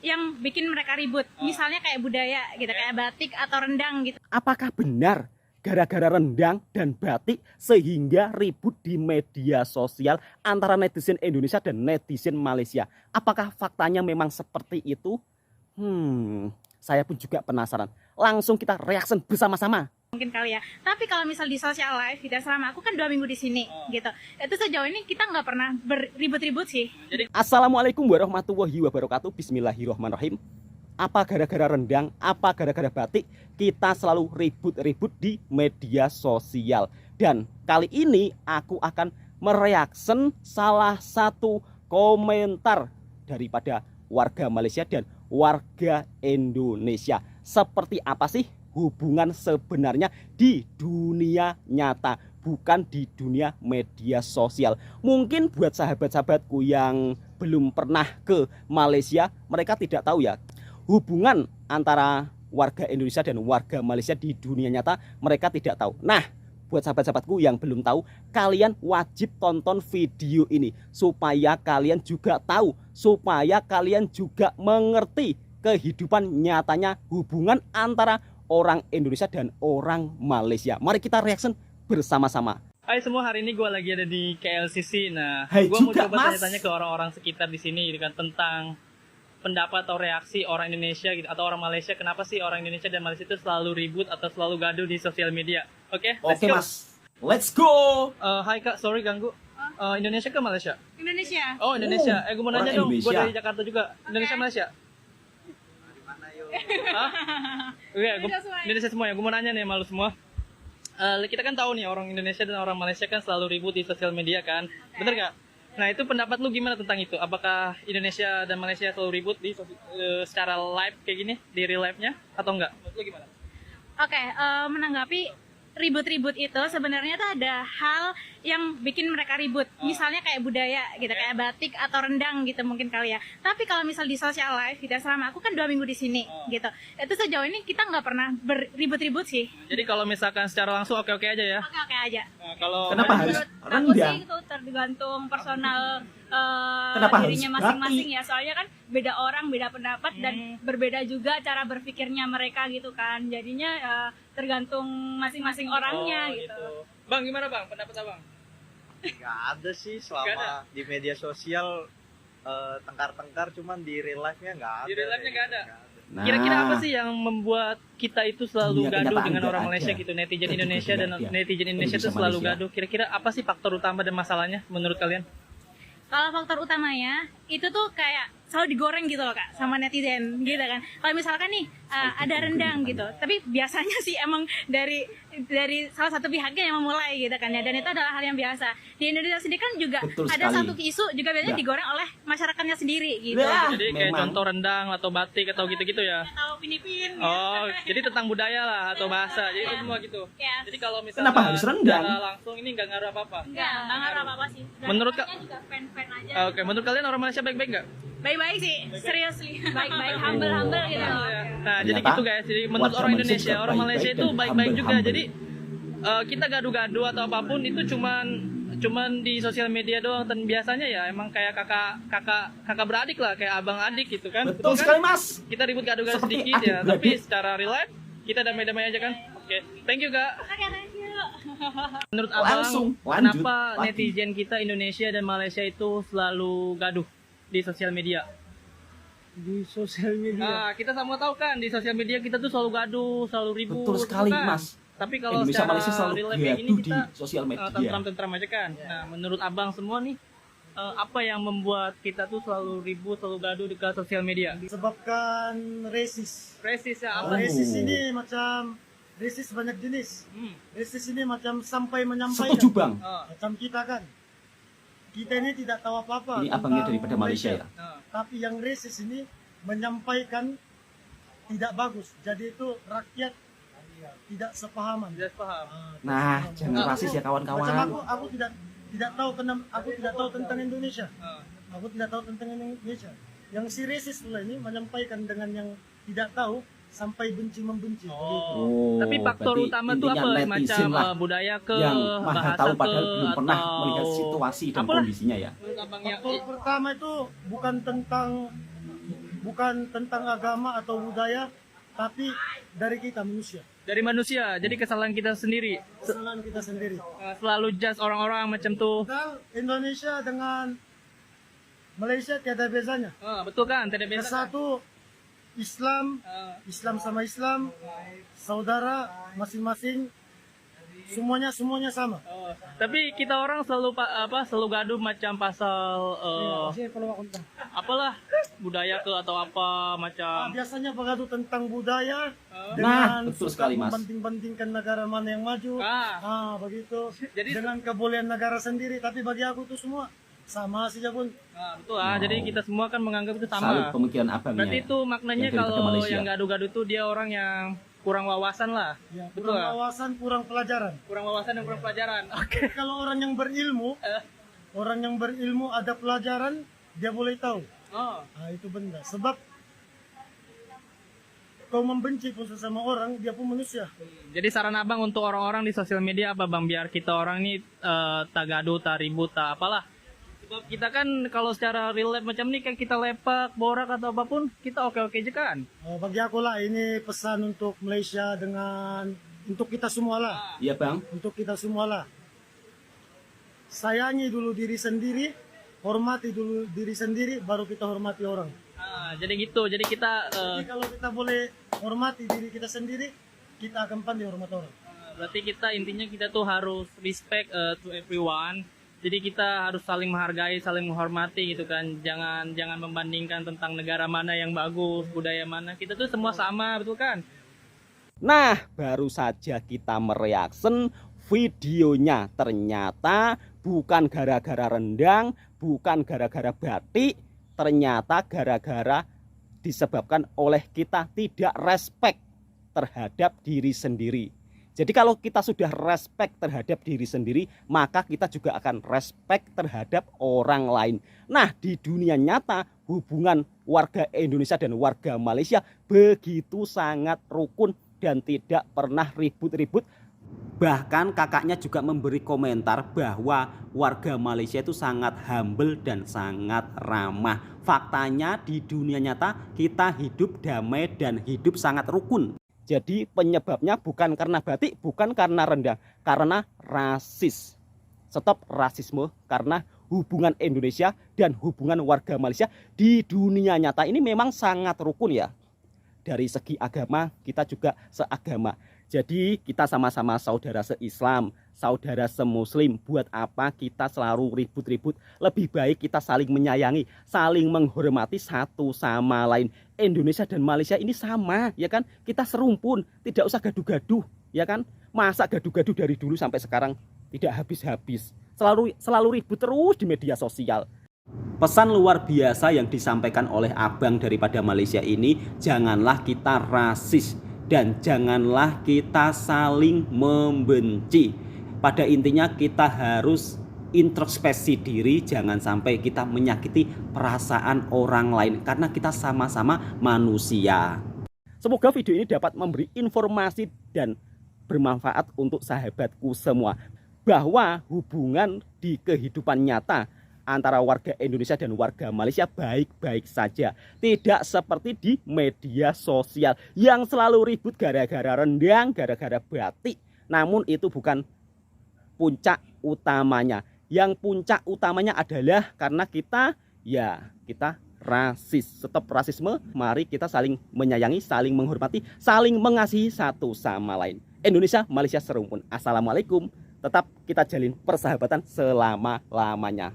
yang bikin mereka ribut. Misalnya kayak budaya gitu, kayak batik atau rendang gitu. Apakah benar gara-gara rendang dan batik sehingga ribut di media sosial antara netizen Indonesia dan netizen Malaysia? Apakah faktanya memang seperti itu? Saya pun juga penasaran. Langsung kita reaction bersama-sama. Mungkin kali ya. Tapi kalau misal di social life, tidak selama aku kan 2 minggu di sini gitu. Itu sejauh ini kita nggak pernah berribut-ribut sih. Assalamualaikum warahmatullahi wabarakatuh. Bismillahirrahmanirrahim. Apa gara-gara rendang, apa gara-gara batik, kita selalu ribut-ribut di media sosial. Dan kali ini aku akan mereaction salah satu komentar daripada warga Malaysia dan warga Indonesia. Seperti apa sih hubungan sebenarnya di dunia nyata, bukan di dunia media sosial? Mungkin buat sahabat-sahabatku yang belum pernah ke Malaysia, mereka tidak tahu ya hubungan antara warga Indonesia dan warga Malaysia di dunia nyata, mereka tidak tahu. Nah, buat sahabat-sahabatku yang belum tahu, kalian wajib tonton video ini supaya kalian juga tahu, supaya kalian juga mengerti kehidupan nyatanya hubungan antara orang Indonesia dan orang Malaysia. Mari kita reaction bersama-sama. Hai semua, hari ini gue lagi ada di KLCC. Nah, Hai gue mau juga, coba Mas. tanya-tanya ke orang-orang sekitar di sini gitu kan, tentang pendapat atau reaksi orang Indonesia gitu atau orang Malaysia. Kenapa sih orang Indonesia dan Malaysia itu selalu ribut atau selalu gaduh di sosial media? Oke, let's Oke go. Mas, let's go. Hai Kak, sorry ganggu. Indonesia ke Malaysia? Indonesia. Oh, Indonesia. Gue mau orang nanya dong, gue Indonesia. dari Jakarta juga. Indonesia, Malaysia? Hah? Oke, Indonesia semua ya. Gue mau nanya nih malu semua. Kita kan tahu nih orang Indonesia dan orang Malaysia kan selalu ribut di sosial media kan, bener nggak? Nah itu pendapat lu gimana tentang itu? Apakah Indonesia dan Malaysia selalu ribut di secara live kayak gini, di real life-nya atau enggak? Menurut lu gimana? Oke, menanggapi ribut-ribut itu sebenarnya tuh ada hal yang bikin mereka ribut. Misalnya kayak budaya gitu, kayak batik atau rendang gitu mungkin kali ya. Tapi kalau misal di social life, tidak selama aku kan 2 minggu di sini gitu. Itu sejauh ini kita nggak pernah berribut-ribut sih. Jadi kalau misalkan secara langsung oke-oke aja ya? Oke aja. Nah, kalau Kenapa harus Menurut aku rendang? sih itu tergantung personal Kenapa harus dirinya masing-masing ya. Soalnya kan beda orang, beda pendapat dan berbeda juga cara berpikirnya mereka gitu kan. Jadinya tergantung masing-masing orangnya gitu. Bang, gimana Bang? Pendapat Abang? Nggak ada sih Nggak ada? selama di media sosial tengkar-tengkar, cuman di real life-nya nggak ada. Di real life-nya nggak ada? Nah, Kira-kira apa sih yang membuat kita itu selalu Dunia gaduh kenyataan dengan nggak orang ada. Malaysia gitu, netizen Itu Indonesia dan juga, ya. netizen Indonesia itu Indonesia, selalu Malaysia. gaduh. Kira-kira apa sih faktor utama dan masalahnya menurut kalian? Kalau faktor utamanya itu tuh kayak selalu digoreng gitu loh Kak sama netizen gitu kan. Kalau misalkan nih ada rendang gitu, tapi biasanya sih emang dari salah satu pihaknya yang memulai gitu kan ya, dan itu adalah hal yang biasa. Di Indonesia sendiri kan juga Betul ada sekali. satu isu juga biasanya Ya. digoreng oleh masyarakatnya sendiri gitu. Lah. Jadi kayak memang. contoh rendang atau batik atau gitu-gitu ya? Atau pinipin. Oh, jadi tentang budaya lah atau bahasa, jadi itu semua gitu. Ya. Jadi kalau misalnya Kenapa harus rendang? secara langsung ini nggak ngaruh apa-apa. Enggak ngaruh apa-apa sih. Dan Menurut Kak- orangnya juga fan-fan aja. Oke, menurut kalian orang Malaysia baik-baik nggak? Baik-baik sih, seriously. Baik-baik, humble-humble gitu loh. Nah, jadi Ternyata gitu guys. Jadi menurut warga orang Malaysia Indonesia, juga orang Malaysia baik-baik itu dan baik-baik juga. humble-humble. Jadi kita gaduh-gaduh atau apapun itu cuman di sosial media doang, dan biasanya ya emang kayak kakak beradik lah, kayak abang adik gitu kan. Betul kan? sekali Mas. Kita ribut gaduh-gaduh Seperti sedikit ya, adik-beradik. tapi secara real life kita damai-damai aja kan. Oke, thank you Kak. Oke, thank you. Menurut abang, Langsung, lanjut kenapa lagi. netizen kita Indonesia dan Malaysia itu selalu gaduh di sosial media? Di sosial media. Nah, kita sama tahu kan di sosial media kita tuh selalu gaduh, selalu ribut. Betul sekali kan? Mas. Tapi kalau Indonesia secara Malaysia selalu real life kayak gini gaduh di kita sosial media. tentram-tentram aja kan. Nah, menurut abang semua nih, apa yang membuat kita tuh selalu ribut, selalu gaduh di sosial media? Disebabkan resis. Resis ya Oh. apa? Resis ini macam resis banyak jenis. Resis ini macam sampai menyampaikan. Setuju Bang. Macam kita kan. Kita ini tidak tahu apa-apa. Ini abangnya tentang daripada Malaysia ya. Tapi yang resis ini menyampaikan tidak bagus. Jadi itu rakyat tidak sepahaman. Tidak paham. Nah, jangan rasis ya Macam kawan-kawan. aku tidak tahu tentang Indonesia. Aku tidak tahu tentang Indonesia. Yang si resis pula ini menyampaikan dengan yang tidak tahu sampai benci membenci. Oh, Tapi faktor berarti utama tuh intinya apa? netizen Macam lah budaya ke yang maha bahasa tahu ke padahal belum pernah atau melihat situasi dan apalah. kondisinya ya. Menurut abang yang Faktor pertama itu bukan tentang bukan tentang agama atau budaya, tapi dari kita manusia. Dari manusia, jadi kesalahan kita sendiri. Kesalahan kita sendiri. Selalu judge orang-orang macam tuh. Padahal Indonesia dengan Malaysia tiada bezanya. Betul kan? Tidak biasa. Satu Islam, Islam sama Islam, saudara masing-masing, semuanya sama. Tapi kita orang selalu selalu gaduh macam pasal apalah budaya ke atau apa macam. Biasanya bergaduh tentang budaya Nah, dengan betul suka sekali, Mas. membanding-bandingkan negara mana yang maju. Begitu. Jadi- dengan kebolehan negara sendiri, tapi bagi aku itu semua sama saja pun. Betul jadi kita semua kan menganggap itu Salut sama. pemikiran abangnya. Berarti itu maknanya Yang daripada kalau Malaysia. yang gaduh-gaduh itu dia orang yang kurang wawasan lah. Ya, Betul kurang lah. wawasan, kurang pelajaran. Kurang wawasan dan kurang pelajaran. Oke. Kalau orang yang berilmu ada pelajaran, dia boleh tahu. Nah, itu benda. Sebab kau membenci pun sesama orang, dia pun manusia. Jadi saran abang untuk orang-orang di sosial media apa bang biar kita orang ini tak gaduh, tak ribut, tak apalah. Sebab kita kan kalau secara real life macam ini kan kita lepak, borak atau apapun kita oke-oke aja kan. Bagi aku lah ini pesan untuk Malaysia untuk kita semua lah. Iya bang. Untuk kita semua lah. Sayangi dulu diri sendiri, hormati dulu diri sendiri, baru kita hormati orang. Jadi gitu, jadi kita Jadi kalau kita boleh hormati diri kita sendiri, kita akan pandai hormat orang. berarti kita intinya kita tuh harus respect to everyone. Jadi kita harus saling menghargai, saling menghormati gitu kan. Jangan membandingkan tentang negara mana yang bagus, budaya mana. Kita tuh semua sama, betul kan? Nah, baru saja kita mereaction videonya. Ternyata bukan gara-gara rendang, bukan gara-gara batik, ternyata gara-gara disebabkan oleh kita tidak respect terhadap diri sendiri. Jadi kalau kita sudah respect terhadap diri sendiri, maka kita juga akan respect terhadap orang lain. Nah, di dunia nyata hubungan warga Indonesia dan warga Malaysia begitu sangat rukun dan tidak pernah ribut-ribut. Bahkan kakaknya juga memberi komentar bahwa warga Malaysia itu sangat humble dan sangat ramah. Faktanya di dunia nyata kita hidup damai dan hidup sangat rukun. Jadi penyebabnya bukan karena batik, bukan karena rendang, karena rasis. Stop rasisme, karena hubungan Indonesia dan hubungan warga Malaysia di dunia nyata ini memang sangat rukun ya. Dari segi agama kita juga seagama. Jadi kita sama-sama saudara se-Islam, saudara se-Muslim. Buat apa kita selalu ribut-ribut? Lebih baik kita saling menyayangi, saling menghormati satu sama lain. Indonesia dan Malaysia ini sama, ya kan? Kita serumpun, tidak usah gaduh-gaduh, ya kan? Masa gaduh-gaduh dari dulu sampai sekarang tidak habis-habis. Selalu ribut terus di media sosial. Pesan luar biasa yang disampaikan oleh abang daripada Malaysia ini, janganlah kita rasis dan janganlah kita saling membenci. Pada intinya kita harus introspeksi diri, jangan sampai kita menyakiti perasaan orang lain karena kita sama-sama manusia. Semoga video ini dapat memberi informasi dan bermanfaat untuk sahabatku semua bahwa hubungan di kehidupan nyata antara warga Indonesia dan warga Malaysia baik-baik saja. Tidak seperti di media sosial yang selalu ribut gara-gara rendang, gara-gara batik. Namun itu bukan puncak utamanya. Yang puncak utamanya adalah karena kita rasis. Stop rasisme, mari kita saling menyayangi, saling menghormati, saling mengasihi satu sama lain. Indonesia, Malaysia serumpun. Assalamualaikum. Tetap kita jalin persahabatan selama-lamanya.